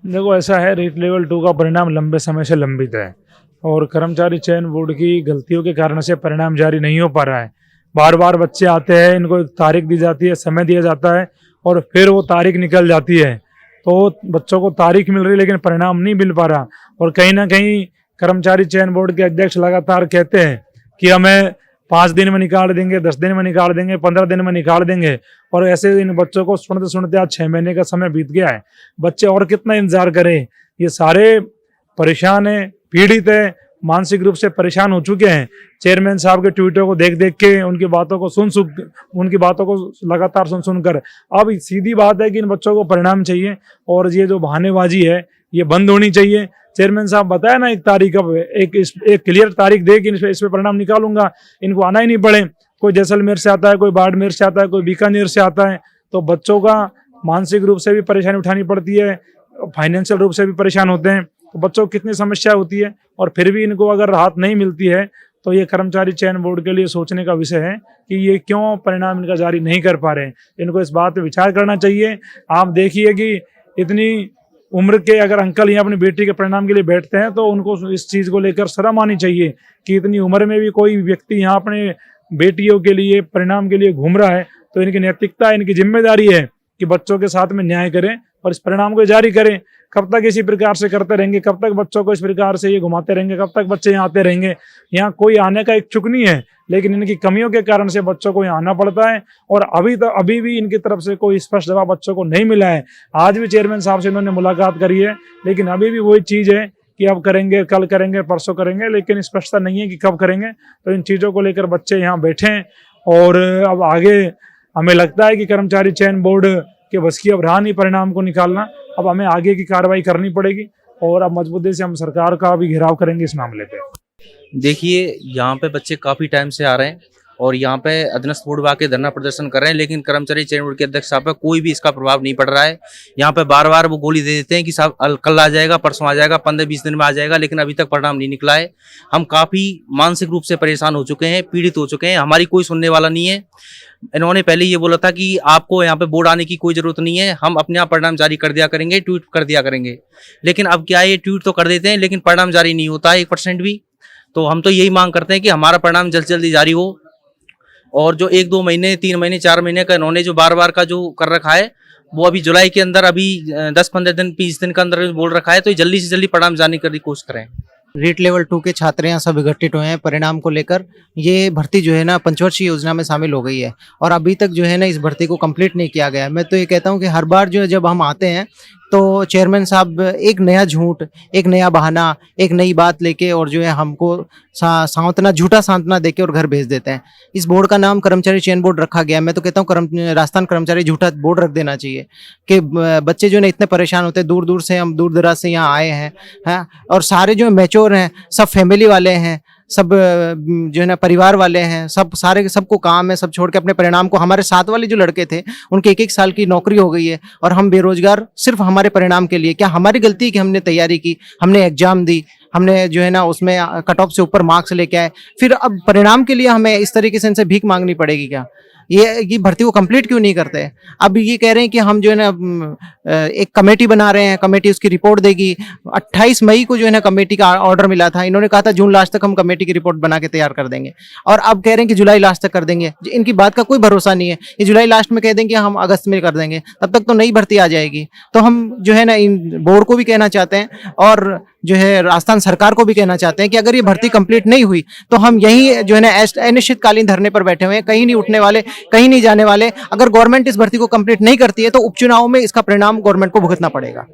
देखो ऐसा है, रीट लेवल 2 का परिणाम लंबे समय से लंबित है और कर्मचारी चयन बोर्ड की गलतियों के कारण से परिणाम जारी नहीं हो पा रहा है। बार बार बच्चे आते हैं, इनको तारीख दी जाती है, समय दिया जाता है और फिर वो तारीख निकल जाती है, तो बच्चों को तारीख मिल रही है लेकिन परिणाम नहीं मिल पा रहा। और कहीं ना कहीं कर्मचारी चयन बोर्ड के अध्यक्ष लगातार कहते हैं कि हमें 5 दिन में निकाल देंगे, 10 दिन में निकाल देंगे, 15 दिन में निकाल देंगे, और ऐसे इन बच्चों को सुनते सुनते आज 6 महीने का समय बीत गया है। बच्चे और कितना इंतजार करें। ये सारे परेशान हैं, पीड़ित है, मानसिक रूप से परेशान हो चुके हैं। चेयरमैन साहब के ट्वीटों को देख देख के, उनकी बातों को उनकी बातों को लगातार सुन कर अब सीधी बात है कि इन बच्चों को परिणाम चाहिए और ये जो बहानेबाजी है ये बंद होनी चाहिए। चेयरमैन साहब बताया ना, एक तारीख, अब एक क्लियर तारीख दे कि इस पे परिणाम निकालूंगा, इनको आना ही नहीं पड़े। कोई जैसलमेर से आता है, कोई बाड़मेर से आता है, कोई बीकानेर से आता है, तो बच्चों का मानसिक रूप से भी परेशानी उठानी पड़ती है, फाइनेंशियल रूप से भी परेशान होते हैं, तो बच्चों को कितनी समस्या होती है। और फिर भी इनको अगर राहत नहीं मिलती है तो ये कर्मचारी चयन बोर्ड के लिए सोचने का विषय है कि ये क्यों परिणाम इनका जारी नहीं कर पा रहे हैं। इनको इस बात पे विचार करना चाहिए। आप देखिए कि इतनी उम्र के अगर अंकल यहाँ अपनी बेटी के परिणाम के लिए बैठते हैं तो उनको इस चीज़ को लेकर शर्म आनी चाहिए कि इतनी उम्र में भी कोई व्यक्ति यहाँ अपने बेटियों के लिए परिणाम के लिए घूम रहा है। तो इनकी नैतिकता, इनकी जिम्मेदारी है कि बच्चों के साथ में न्याय करें और इस परिणाम को जारी करें। कब तक इसी प्रकार से करते रहेंगे, कब तक बच्चों को इस प्रकार से ये घुमाते रहेंगे, कब तक बच्चे यहाँ आते रहेंगे। यहाँ कोई आने का इच्छुक नहीं है, लेकिन इनकी कमियों के कारण से बच्चों को यहाँ आना पड़ता है और अभी भी इनकी तरफ से कोई स्पष्ट जवाब बच्चों को नहीं मिला है। आज भी चेयरमैन साहब से इन्होंने मुलाकात करी है, लेकिन अभी भी वही चीज़ है कि अब करेंगे, कल करेंगे, परसों करेंगे, लेकिन स्पष्टता नहीं है कि कब करेंगे। तो इन चीज़ों को लेकर बच्चे यहाँ बैठे और अब आगे हमें लगता है कि कर्मचारी चयन बोर्ड के बस की अब रहा नहीं परिणाम को निकालना। अब हमें आगे की कार्रवाई करनी पड़ेगी और अब मजबूती से हम सरकार का भी घेराव करेंगे इस मामले पे। देखिए, यहाँ पे बच्चे काफ़ी टाइम से आ रहे हैं और यहाँ पे अधीनस्थ बोर्ड आके धरना प्रदर्शन कर रहे हैं, लेकिन कर्मचारी चयन बोर्ड के अध्यक्ष साहब पे कोई भी इसका प्रभाव नहीं पड़ रहा है। यहाँ पे बार बार वो गोली दे देते हैं कि साहब कल आ जाएगा, परसों आ जाएगा, 15-20 दिन में आ जाएगा, लेकिन अभी तक परिणाम नहीं निकला है। हम काफ़ी मानसिक रूप से परेशान हो चुके हैं, पीड़ित हो चुके हैं, हमारी कोई सुनने वाला नहीं है। इन्होंने पहले ये बोला था कि आपको यहाँ पे बोर्ड आने की कोई जरूरत नहीं है, हम अपने आप परिणाम जारी कर दिया करेंगे, ट्वीट कर दिया करेंगे। लेकिन अब क्या है, ये ट्वीट तो कर देते हैं लेकिन परिणाम जारी नहीं होता है 1% भी। तो हम तो यही मांग करते हैं कि हमारा परिणाम जल्द से जल्दी जारी हो और जो 1-2 महीने, 3 महीने, 4 महीने का इन्होंने जो बार का जो कर रखा है, वो अभी जुलाई के अंदर अभी 10-15 दिन, 20 दिन के अंदर बोल रखा है, तो जल्दी से जल्दी परिणाम जारी करने की कोशिश करें। रीट लेवल 2 के छात्र यहाँ सब इकट्ठित हुए हैं परिणाम को लेकर। ये भर्ती जो है ना पंचवर्षीय योजना में शामिल हो गई है और अभी तक जो है ना इस भर्ती को कंप्लीट नहीं किया गया है। मैं तो ये कहता हूँ कि हर बार जो है जब हम आते हैं तो चेयरमैन साहब एक नया झूठ, एक नया बहाना, एक नई बात लेके और जो है हमको सांत्वना, झूठा सांत्वना देके और घर भेज देते हैं। इस बोर्ड का नाम कर्मचारी चयन बोर्ड रखा गया है। मैं तो कहता हूँ राजस्थान कर्मचारी झूठा बोर्ड रख देना चाहिए कि बच्चे जो है इतने परेशान होते हैं, दूर दूर से, हम दूर दराज से यहाँ आए हैं और सारे जो मैच्योर हैं, सब फैमिली वाले हैं, सब जो है ना परिवार वाले हैं, सब सारे सबको काम है, सब छोड़ के अपने परिणाम को, हमारे साथ वाले जो लड़के थे उनके 1-1 साल की नौकरी हो गई है और हम बेरोजगार सिर्फ हमारे परिणाम के लिए। क्या हमारी गलती कि हमने तैयारी की, हमने एग्जाम दी, हमने जो है ना उसमें कट ऑफ से ऊपर मार्क्स लेके आए, फिर अब परिणाम के लिए हमें इस तरीके से इनसे भीख मांगनी पड़ेगी क्या? ये भर्ती को कंप्लीट क्यों नहीं करते? अब ये कह रहे हैं कि हम जो है ना एक कमेटी बना रहे हैं, कमेटी उसकी रिपोर्ट देगी। 28 मई को जो है ना कमेटी का ऑर्डर मिला था, इन्होंने कहा था जून लास्ट तक हम कमेटी की रिपोर्ट बना के तैयार कर देंगे और अब कह रहे हैं कि जुलाई लास्ट तक कर देंगे। इनकी बात का कोई भरोसा नहीं है। ये जुलाई लास्ट में कह देंगे हम अगस्त में कर देंगे, तब तक तो नई भर्ती आ जाएगी। तो हम जो है ना इन बोर्ड को भी कहना चाहते हैं और जो है राजस्थान सरकार को भी कहना चाहते हैं कि अगर ये भर्ती कंप्लीट नहीं हुई तो हम यही जो है ना अनिश्चितकालीन धरने पर बैठे हुए हैं, कहीं नहीं उठने वाले, कहीं नहीं जाने वाले। अगर गवर्नमेंट इस भर्ती को कंप्लीट नहीं करती है तो उपचुनाव में इसका परिणाम गवर्नमेंट को भुगतना पड़ेगा।